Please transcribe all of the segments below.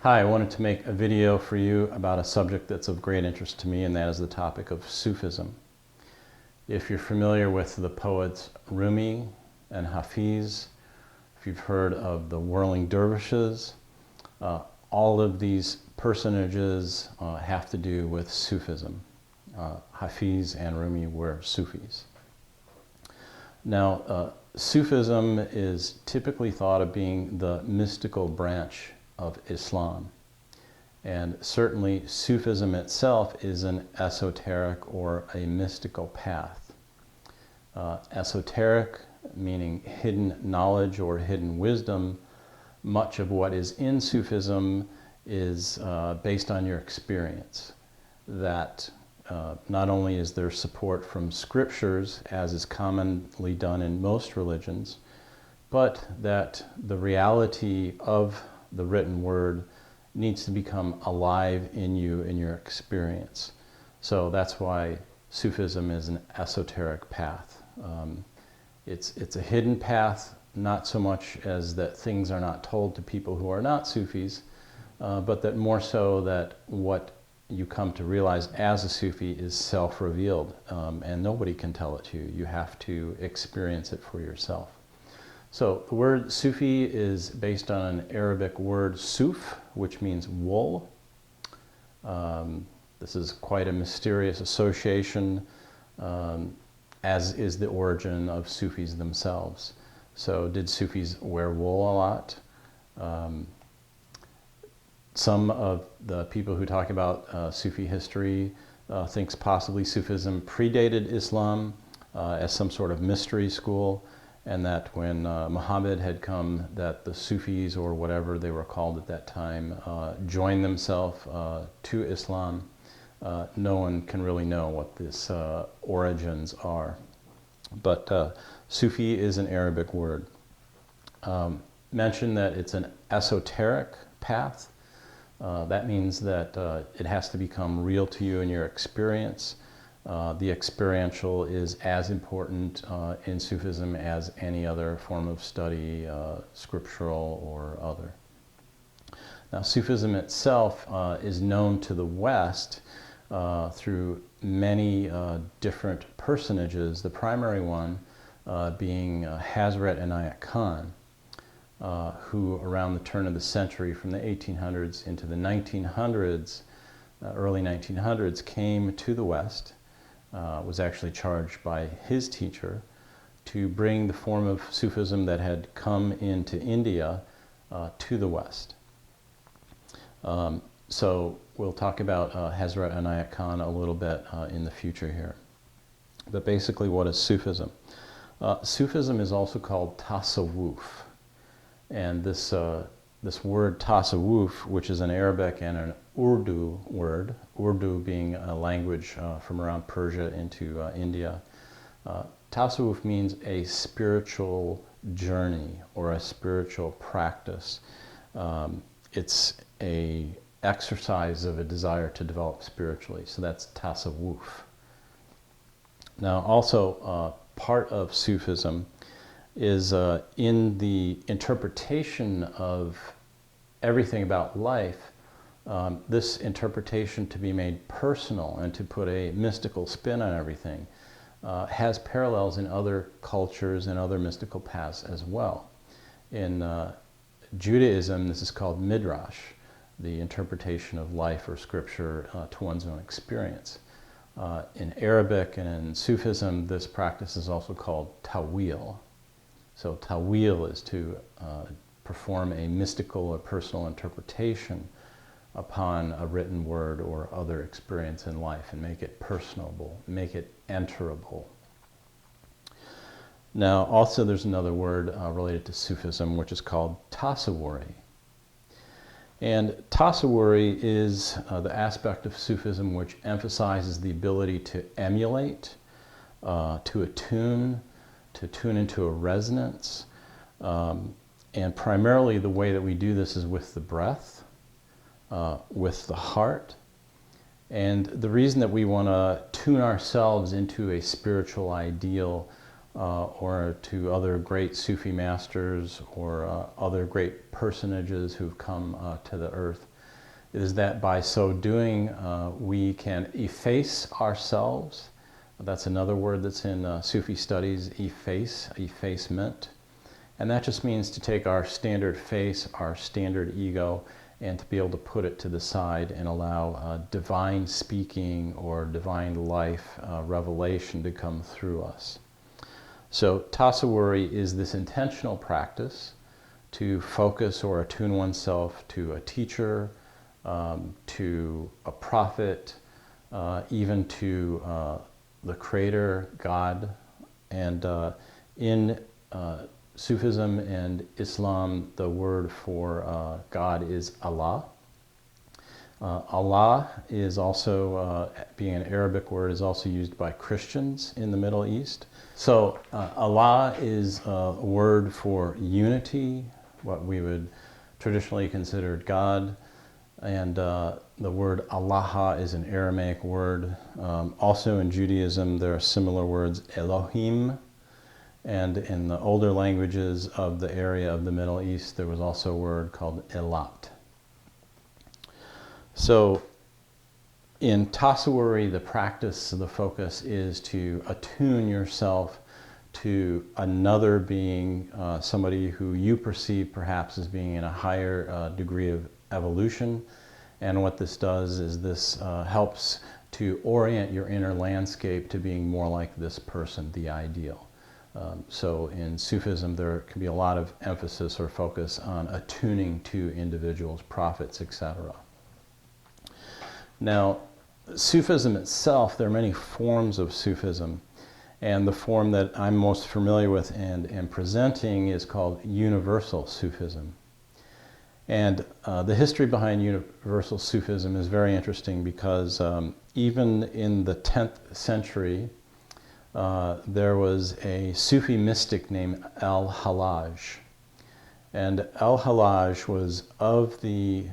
Hi, I wanted to make a video for you about a subject that's of great interest to me, and that is the topic of Sufism. If you're familiar with the poets Rumi and Hafiz, if you've heard of the whirling dervishes, all of these personages have to do with Sufism. Hafiz and Rumi were Sufis. Now, Sufism is typically thought of being the mystical branch of Islam. And certainly Sufism itself is an esoteric or a mystical path. Esoteric meaning hidden knowledge or hidden wisdom. Much of what is in Sufism is based on your experience. That not only is there support from scriptures, as is commonly done in most religions, but that the reality of the written word needs to become alive in you, in your experience. So that's why Sufism is an esoteric path. It's a hidden path, not so much as that things are not told to people who are not Sufis, but that more so that what you come to realize as a Sufi is self-revealed, and nobody can tell it to you. You have to experience it for yourself. So the word Sufi is based on an Arabic word suf, which means wool. This is quite a mysterious association, as is the origin of Sufis themselves. So did Sufis wear wool a lot? Some of the people who talk about Sufi history thinks possibly Sufism predated Islam as some sort of mystery school, and that when Muhammad had come, that the Sufis, or whatever they were called at that time, joined themselves to Islam. No one can really know what this origins are. But Sufi is an Arabic word. Mention that it's an esoteric path. That means that it has to become real to you in your experience. The experiential is as important in Sufism as any other form of study, scriptural or other. Now, Sufism itself is known to the West through many different personages, the primary one being Hazrat Inayat Khan, who around the turn of the century, from the 1800s into the 1900s, early 1900s, came to the West. Was actually charged by his teacher to bring the form of Sufism that had come into India to the West. So we'll talk about Hazrat Inayat Khan a little bit in the future here. But basically, what is Sufism? Sufism is also called tasawwuf. And this word tasawwuf, which is an Arabic and an Urdu word, Urdu being a language from around Persia into India. Tasawwuf means a spiritual journey or a spiritual practice. It's a exercise of a desire to develop spiritually. So that's tasawwuf. Now also part of Sufism is in the interpretation of everything about life, this interpretation to be made personal and to put a mystical spin on everything has parallels in other cultures and other mystical paths as well. In Judaism, this is called midrash, the interpretation of life or scripture to one's own experience. In Arabic and in Sufism, this practice is also called tawil. So tawil is to perform a mystical or personal interpretation upon a written word or other experience in life and make it personable, make it enterable. Now also there's another word related to Sufism which is called tasawwuri. And tasawwuri is the aspect of Sufism which emphasizes the ability to emulate, to attune, to tune into a resonance. And primarily the way that we do this is with the breath, with the heart. And the reason that we want to tune ourselves into a spiritual ideal or to other great Sufi masters or other great personages who've come to the earth is that by so doing, we can efface ourselves. That's another word that's in Sufi studies, efface, effacement. And that just means to take our standard face, our standard ego, and to be able to put it to the side and allow divine speaking or divine life, revelation to come through us. So tasawwuri is this intentional practice to focus or attune oneself to a teacher, to a prophet, even to the Creator, God. And in Sufism and Islam, the word for God is Allah. Allah is also, being an Arabic word, is also used by Christians in the Middle East. So Allah is a word for unity, what we would traditionally consider God. And the word Allah is an Aramaic word. Also in Judaism, there are similar words, Elohim. And in the older languages of the area of the Middle East, there was also a word called Elat. So in tasawwuri, the practice, the focus is to attune yourself to another being, somebody who you perceive perhaps as being in a higher degree of evolution. And what this does is this helps to orient your inner landscape to being more like this person, the ideal. So in Sufism, there can be a lot of emphasis or focus on attuning to individuals, prophets, etc. Now, Sufism itself, there are many forms of Sufism, and the form that I'm most familiar with and am presenting is called Universal Sufism. And the history behind Universal Sufism is very interesting because even in the 10th century, there was a Sufi mystic named Al-Hallaj. And Al-Hallaj was of the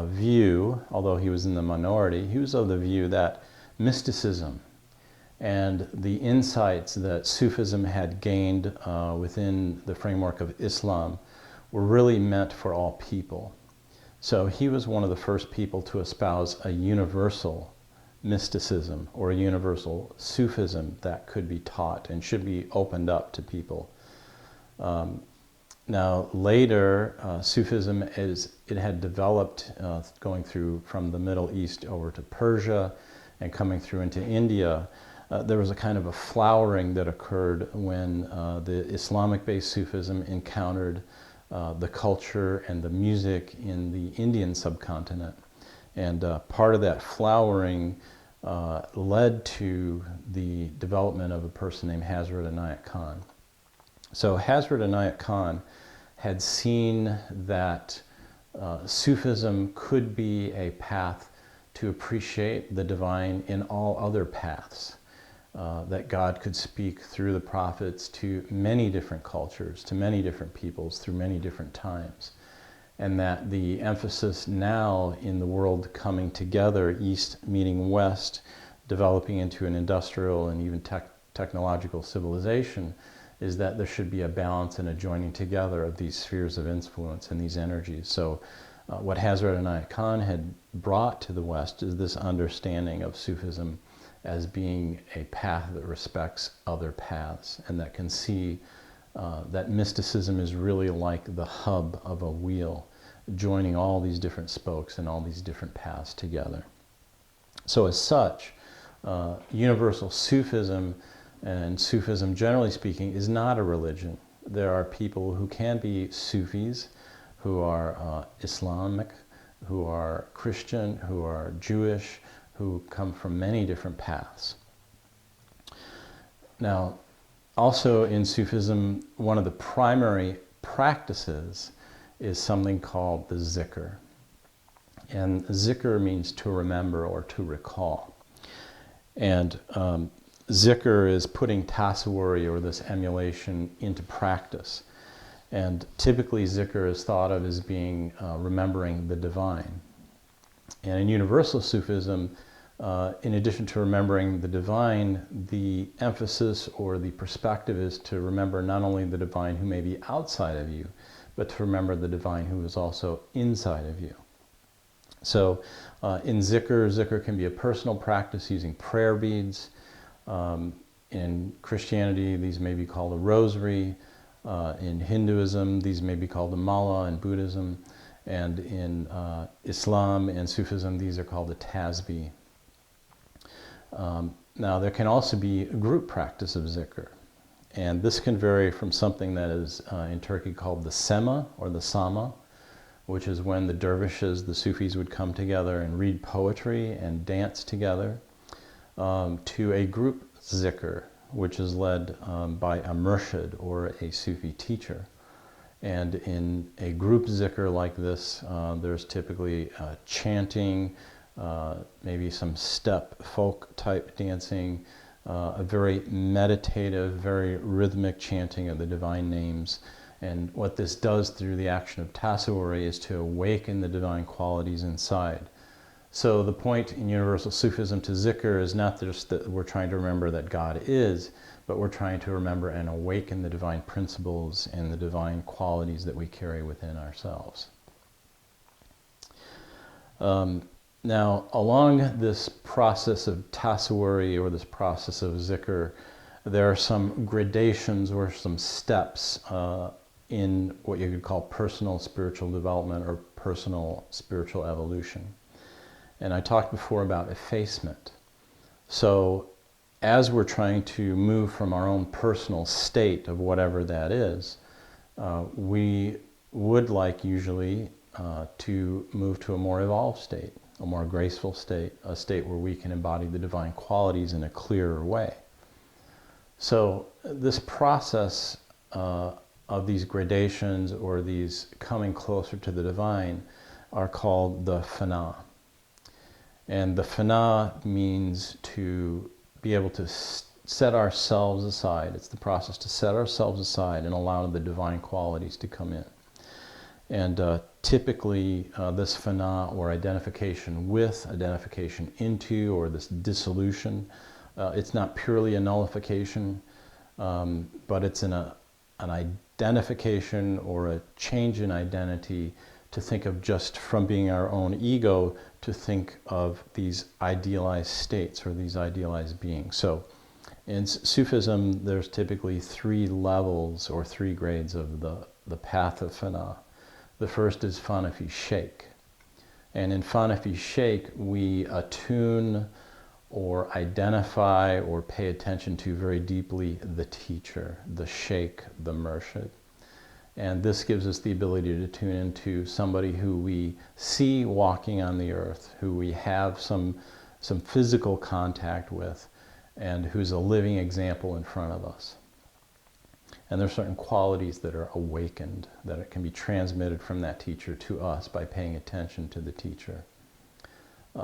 view, although he was in the minority, he was of the view that mysticism and the insights that Sufism had gained within the framework of Islam were really meant for all people. So he was one of the first people to espouse a universal mysticism or a universal Sufism that could be taught and should be opened up to people. Now later, Sufism, it had developed going through from the Middle East over to Persia and coming through into India. There was a kind of a flowering that occurred when the Islamic-based Sufism encountered the culture and the music in the Indian subcontinent. And part of that flowering led to the development of a person named Hazrat Inayat Khan. So Hazrat Inayat Khan had seen that Sufism could be a path to appreciate the divine in all other paths, that God could speak through the prophets to many different cultures, to many different peoples, through many different times. And that the emphasis now in the world coming together, East meeting West, developing into an industrial and even technological civilization, is that there should be a balance and a joining together of these spheres of influence and these energies. So what Hazrat Inayat Khan had brought to the West is this understanding of Sufism as being a path that respects other paths and that can see that mysticism is really like the hub of a wheel, joining all these different spokes and all these different paths together. So as such, universal Sufism, and Sufism generally speaking, is not a religion. There are people who can be Sufis, who are Islamic, who are Christian, who are Jewish, who come from many different paths. Now, also in Sufism, one of the primary practices is something called the Zikr. And Zikr means to remember or to recall. And Zikr is putting tasawwuri, or this emulation, into practice. And typically Zikr is thought of as being remembering the divine. And in universal Sufism, in addition to remembering the divine, the emphasis or the perspective is to remember not only the divine who may be outside of you, but to remember the divine who is also inside of you. So in Zikr, Zikr can be a personal practice using prayer beads. In Christianity, these may be called a rosary. In Hinduism, these may be called a mala. In Buddhism, and in Islam and Sufism, these are called a tasbih. Now, there can also be a group practice of Zikr. And this can vary from something that is in Turkey called the sema or the sama, which is when the dervishes, the Sufis, would come together and read poetry and dance together, to a group Zikr, which is led by a murshid or a Sufi teacher. And in a group Zikr like this, there's typically chanting, maybe some step folk type dancing, a very meditative, very rhythmic chanting of the divine names. And what this does through the action of tasawwuri is to awaken the divine qualities inside. So the point in universal Sufism to Zikr is not just that we're trying to remember that God is, but we're trying to remember and awaken the divine principles and the divine qualities that we carry within ourselves. Now, along this process of tasawwuri, or this process of Zikr, there are some gradations or some steps in what you could call personal spiritual development or personal spiritual evolution. And I talked before about effacement. So as we're trying to move from our own personal state of whatever that is, we would like usually to move to a more evolved state, a more graceful state, a state where we can embody the divine qualities in a clearer way. So this process of these gradations, or these coming closer to the divine, are called the fana. And the fana means to be able to set ourselves aside. It's the process to set ourselves aside and allow the divine qualities to come in. And typically this fana, or identification with, identification into, or this dissolution, it's not purely a nullification, but it's an identification or a change in identity, to think of just from being our own ego to think of these idealized states or these idealized beings. So in Sufism, there's typically 3 levels or 3 grades of the path of fana. The first is fana fi sheikh. And in fana fi sheikh, we attune or identify or pay attention to very deeply the teacher, the sheikh, the murshid. And this gives us the ability to tune into somebody who we see walking on the earth, who we have some physical contact with, and who's a living example in front of us. And there are certain qualities that are awakened, that it can be transmitted from that teacher to us by paying attention to the teacher.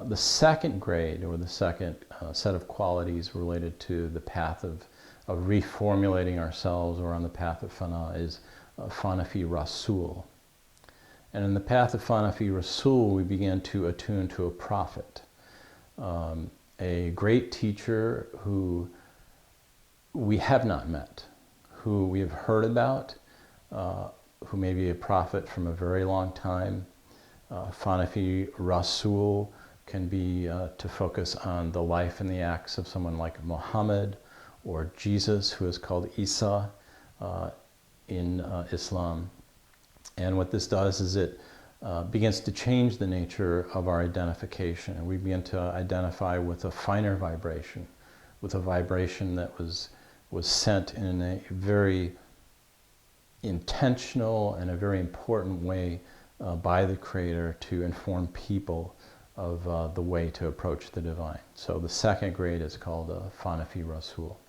The second grade, or the second set of qualities related to the path of reformulating ourselves, or on the path of fana, is fana fi rasul. And in the path of fana fi rasul, we begin to attune to a prophet, a great teacher who we have not met, who we have heard about, who may be a prophet from a very long time. Fana fi rasul can be to focus on the life and the acts of someone like Muhammad, or Jesus, who is called Isa in Islam. And what this does is it begins to change the nature of our identification, and we begin to identify with a finer vibration, with a vibration that was sent in a very intentional and a very important way by the Creator to inform people of the way to approach the divine. So the second grade is called fana fi rasul.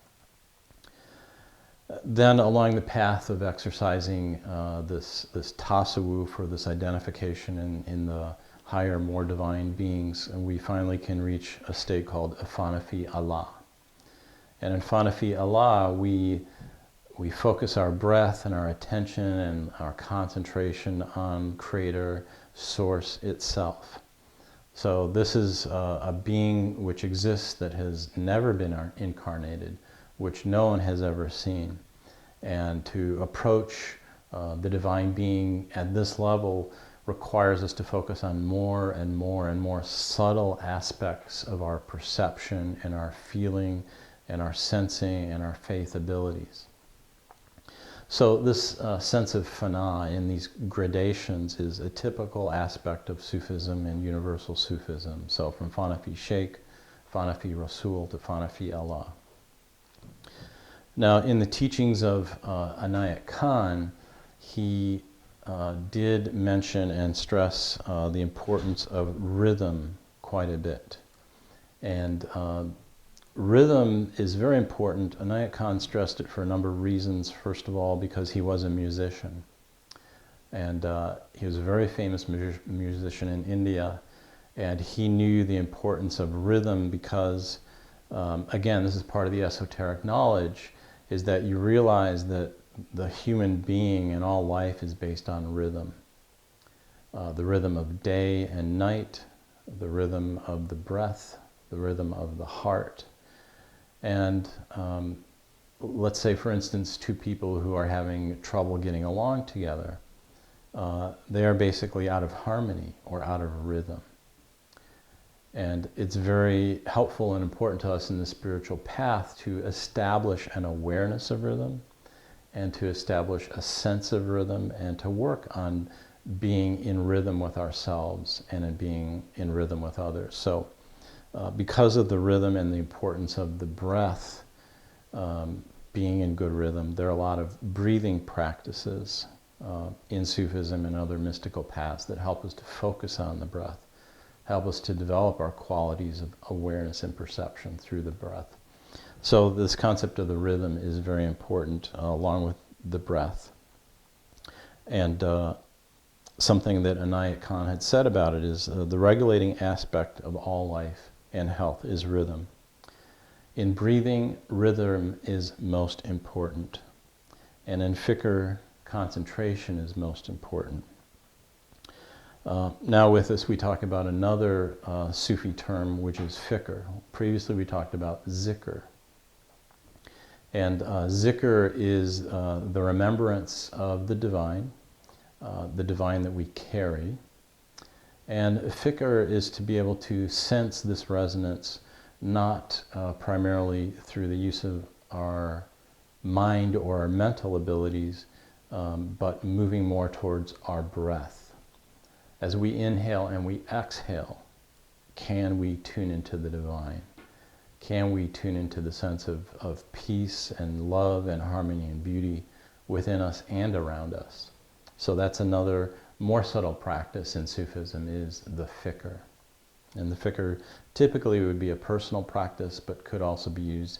Then along the path of exercising this tasawwuf, or this identification in the higher, more divine beings, and we finally can reach a state called fana fi Allah. And in fana fi Allah, we focus our breath and our attention and our concentration on Creator, Source itself. So this is a being which exists, that has never been incarnated, which no one has ever seen. And to approach the divine being at this level, requires us to focus on more and more and more subtle aspects of our perception and our feeling and our sensing and our faith abilities. So this sense of fana in these gradations is a typical aspect of Sufism and universal Sufism. So from fana fi Sheikh, fana fi Rasul to fana fi Allah. Now in the teachings of Inayat Khan, he did mention and stress the importance of rhythm quite a bit. And rhythm is very important. Inayat Khan stressed it for a number of reasons. First of all, because he was a musician. And he was a very famous musician in India. And he knew the importance of rhythm because, again, this is part of the esoteric knowledge, is that you realize that the human being and all life is based on rhythm. The rhythm of day and night, the rhythm of the breath, the rhythm of the heart. And let's say, for instance, two people who are having trouble getting along together, they are basically out of harmony or out of rhythm. And it's very helpful and important to us in the spiritual path to establish an awareness of rhythm and to establish a sense of rhythm and to work on being in rhythm with ourselves and in being in rhythm with others. So because of the rhythm and the importance of the breath being in good rhythm, there are a lot of breathing practices in Sufism and other mystical paths that help us to focus on the breath, help us to develop our qualities of awareness and perception through the breath. So this concept of the rhythm is very important along with the breath. And something that Inayat Khan had said about it is the regulating aspect of all life and health is rhythm. In breathing, rhythm is most important. And in Fikr, concentration is most important. Now with this we talk about another Sufi term, which is Fikr. Previously we talked about Zikr. And Zikr is the remembrance of the divine that we carry. And Fikr is to be able to sense this resonance not primarily through the use of our mind or our mental abilities, but moving more towards our breath. As we inhale and we exhale, can we tune into the divine? Can we tune into the sense of peace and love and harmony and beauty within us and around us? So that's another more subtle practice in Sufism, is the Fikr. And the Fikr typically would be a personal practice, but could also be used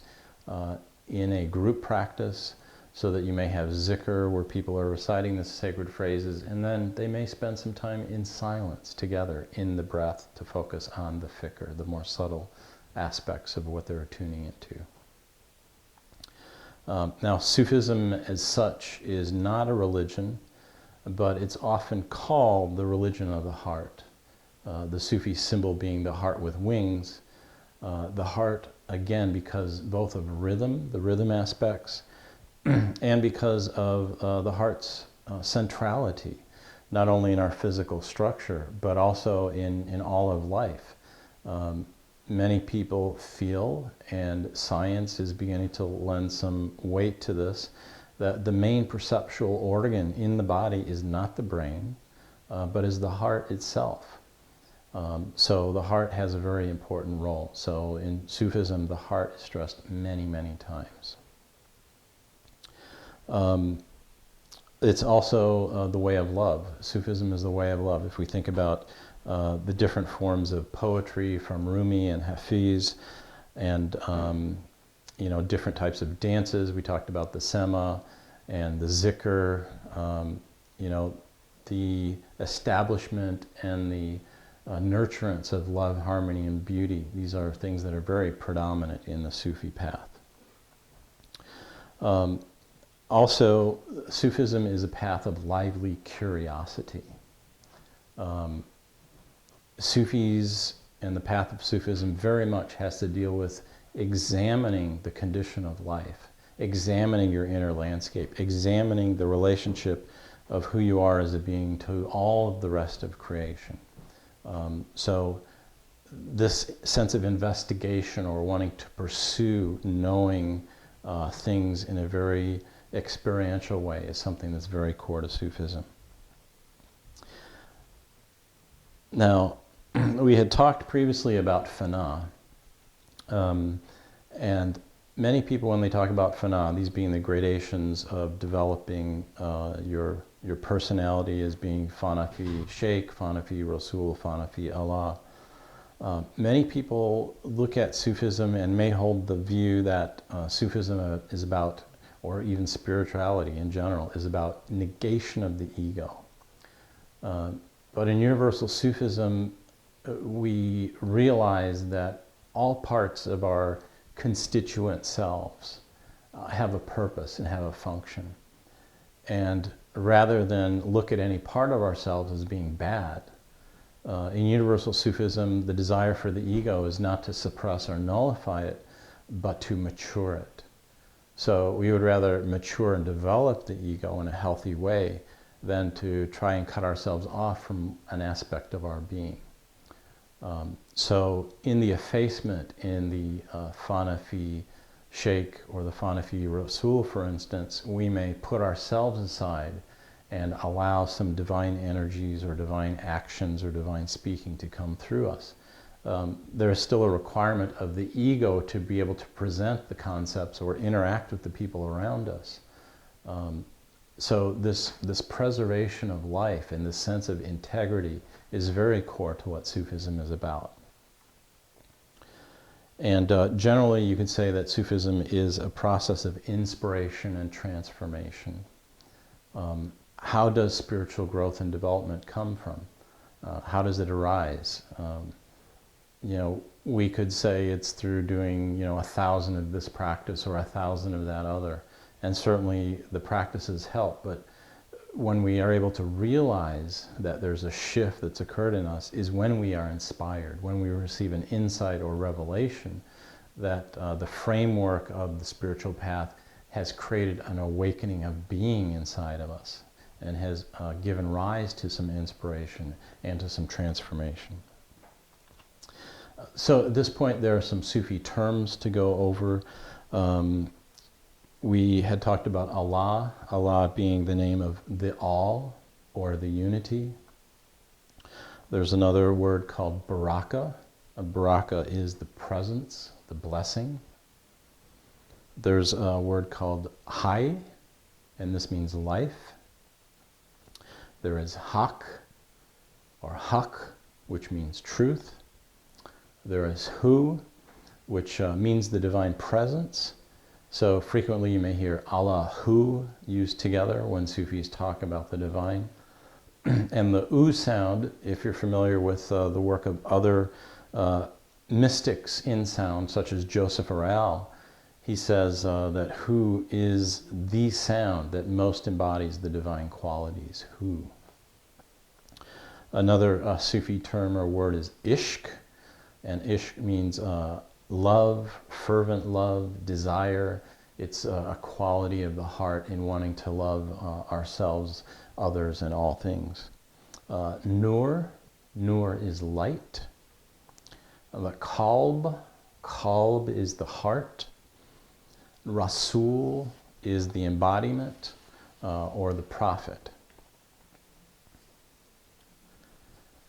in a group practice, so that you may have Zikr where people are reciting the sacred phrases, and then they may spend some time in silence together in the breath to focus on the Fikr, the more subtle aspects of what they're tuning into. Now, Sufism as such is not a religion, but it's often called the religion of the heart. The Sufi symbol being the heart with wings. The heart, again, because both of rhythm, the rhythm aspects, and because of the heart's centrality, not only in our physical structure, but also in all of life. Many people feel, and science is beginning to lend some weight to this, that the main perceptual organ in the body is not the brain, but is the heart itself. So the heart has a very important role. So in Sufism, the heart is stressed many, many times. It's also the way of love. Sufism is the way of love. If we think about the different forms of poetry from Rumi and Hafiz, and different types of dances. We talked about the Sema and the Zikr, the establishment and the nurturance of love, harmony, and beauty. These are things that are very predominant in the Sufi path. Also, Sufism is a path of lively curiosity. Sufis and the path of Sufism very much has to deal with examining the condition of life, examining your inner landscape, examining the relationship of who you are as a being to all of the rest of creation. So this sense of investigation or wanting to pursue knowing things in a very experiential way is something that's very core to Sufism. Now, we had talked previously about fana, and many people, when they talk about fana, these being the gradations of developing your personality as being fana fi Sheikh, fana fi Rasul, fana fi Allah. Many people look at Sufism and may hold the view that Sufism is about, or even spirituality in general, is about negation of the ego. But in universal Sufism, we realize that all parts of our constituent selves have a purpose and have a function. And rather than look at any part of ourselves as being bad, in universal Sufism, the desire for the ego is not to suppress or nullify it, but to mature it. So we would rather mature and develop the ego in a healthy way than to try and cut ourselves off from an aspect of our being. So in the effacement, in the fana fi Sheikh or the fana fi Rasul, for instance, we may put ourselves aside and allow some divine energies or divine actions or divine speaking to come through us. There is still a requirement of the ego to be able to present the concepts or interact with the people around us. So this preservation of life and this sense of integrity is very core to what Sufism is about. And generally you could say that Sufism is a process of inspiration and transformation. How does spiritual growth and development come from? How does it arise? We could say it's through doing 1,000 of this practice or 1,000 of that other. And certainly the practices help, but when we are able to realize that there's a shift that's occurred in us is when we are inspired, when we receive an insight or revelation that the framework of the spiritual path has created an awakening of being inside of us and has given rise to some inspiration and to some transformation. So at this point there are some Sufi terms to go over. We had talked about Allah, Allah being the name of the All or the Unity. There's another word called Baraka. Baraka is the presence, the blessing. There's a word called Hay, and this means life. There is Haq or Haq, which means truth. There is Hu, which means the divine presence. So frequently you may hear Allahu used together when Sufis talk about the divine. And the U sound, if you're familiar with the work of other mystics in sound, such as Joseph Arel, he says that Hu is the sound that most embodies the divine qualities, Hu. Another Sufi term or word is Ishq, and Ishq means love, fervent love, desire. It's a quality of the heart in wanting to love ourselves, others, and all things. Nur is light. The Qalb is the heart. Rasul is the embodiment or the prophet.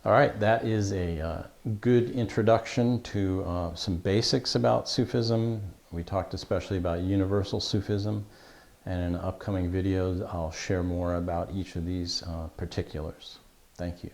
All right, that is a good introduction to some basics about Sufism. We talked especially about universal Sufism, and in upcoming videos I'll share more about each of these particulars. Thank you.